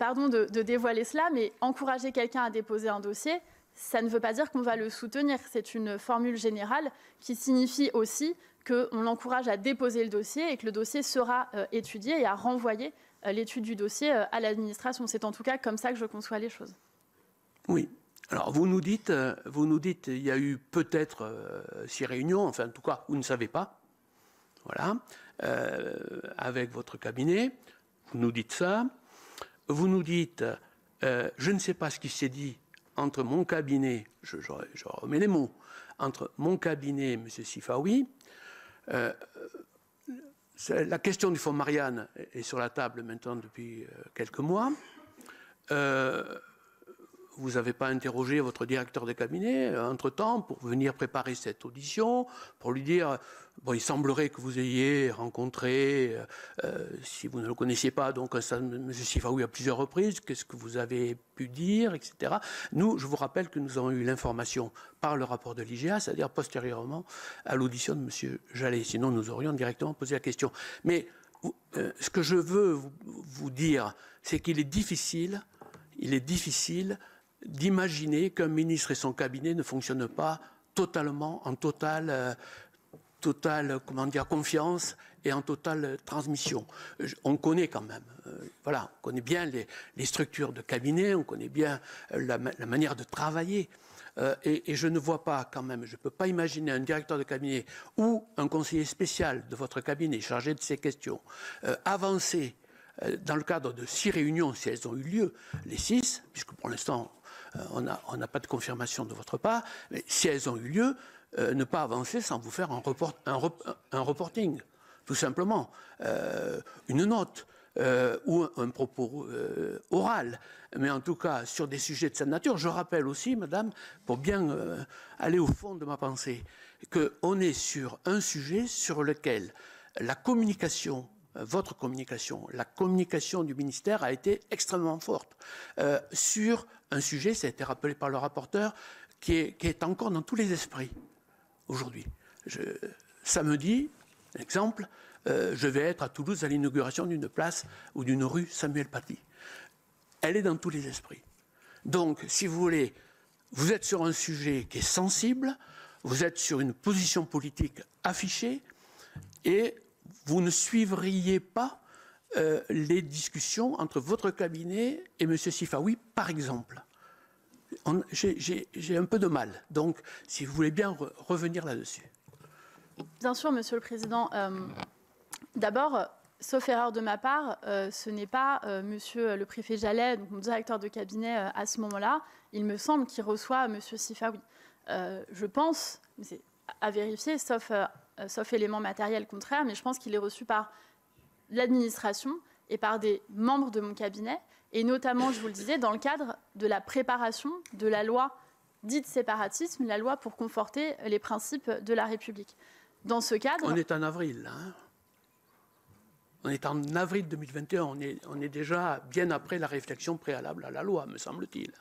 pardon de dévoiler cela, mais encourager quelqu'un à déposer un dossier, ça ne veut pas dire qu'on va le soutenir. C'est une formule générale qui signifie aussi qu'on l'encourage à déposer le dossier et que le dossier sera étudié et à renvoyer l'étude du dossier à l'administration. C'est en tout cas comme ça que je conçois les choses. Oui. Alors, vous nous dites, il y a eu peut-être 6 réunions, enfin, en tout cas, vous ne savez pas, voilà, avec votre cabinet. Vous nous dites ça. Vous nous dites, je ne sais pas ce qui s'est dit entre mon cabinet, je remets les mots, entre mon cabinet et M. Sifawi. La question du fonds Marianne est sur la table maintenant depuis quelques mois. Vous n'avez pas interrogé votre directeur de cabinet entre-temps pour venir préparer cette audition, pour lui dire, bon, il semblerait que vous ayez rencontré, si vous ne le connaissiez pas, donc M. Sifawi à plusieurs reprises, qu'est-ce que vous avez pu dire, etc. Nous, je vous rappelle que nous avons eu l'information par le rapport de l'IGA, c'est-à-dire postérieurement à l'audition de M. Jallet. Sinon, nous aurions directement posé la question. Mais ce que je veux vous dire, c'est qu'il est difficile d'imaginer qu'un ministre et son cabinet ne fonctionnent pas totalement, en totale comment dire, confiance et en totale transmission. On connaît quand même, voilà, on connaît bien les structures de cabinet, on connaît bien la manière de travailler. Et je ne vois pas quand même, je ne peux pas imaginer un directeur de cabinet ou un conseiller spécial de votre cabinet chargé de ces questions avancer dans le cadre de 6 réunions, si elles ont eu lieu, les 6, puisque pour l'instant, on n'a pas de confirmation de votre part, mais si elles ont eu lieu, ne pas avancer sans vous faire un reporting, tout simplement, une note ou un propos oral, mais en tout cas sur des sujets de cette nature. Je rappelle aussi, madame, pour bien aller au fond de ma pensée, qu'on est sur un sujet sur lequel la communication, votre communication, la communication du ministère a été extrêmement forte sur un sujet, ça a été rappelé par le rapporteur, qui est encore dans tous les esprits aujourd'hui. Samedi, exemple, je vais être à Toulouse à l'inauguration d'une place ou d'une rue Samuel Paty. Elle est dans tous les esprits. Donc, si vous voulez, vous êtes sur un sujet qui est sensible, vous êtes sur une position politique affichée et vous ne suivriez pas les discussions entre votre cabinet et M. Sifawi, par exemple. J'ai un peu de mal. Donc, si vous voulez bien revenir là-dessus. Bien sûr, Monsieur le Président. D'abord, sauf erreur de ma part, ce n'est pas Monsieur le préfet Jallet, donc mon directeur de cabinet à ce moment-là. Il me semble qu'il reçoit Monsieur Sifawi. Je pense, c'est à vérifier, sauf élément matériel contraire, mais je pense qu'il est reçu par l'administration et par des membres de mon cabinet, et notamment, je vous le disais, dans le cadre de la préparation de la loi dite séparatisme, la loi pour conforter les principes de la République. Dans ce cadre... On est en avril, hein. On est en avril 2021, on est déjà bien après la réflexion préalable à la loi, me semble-t-il.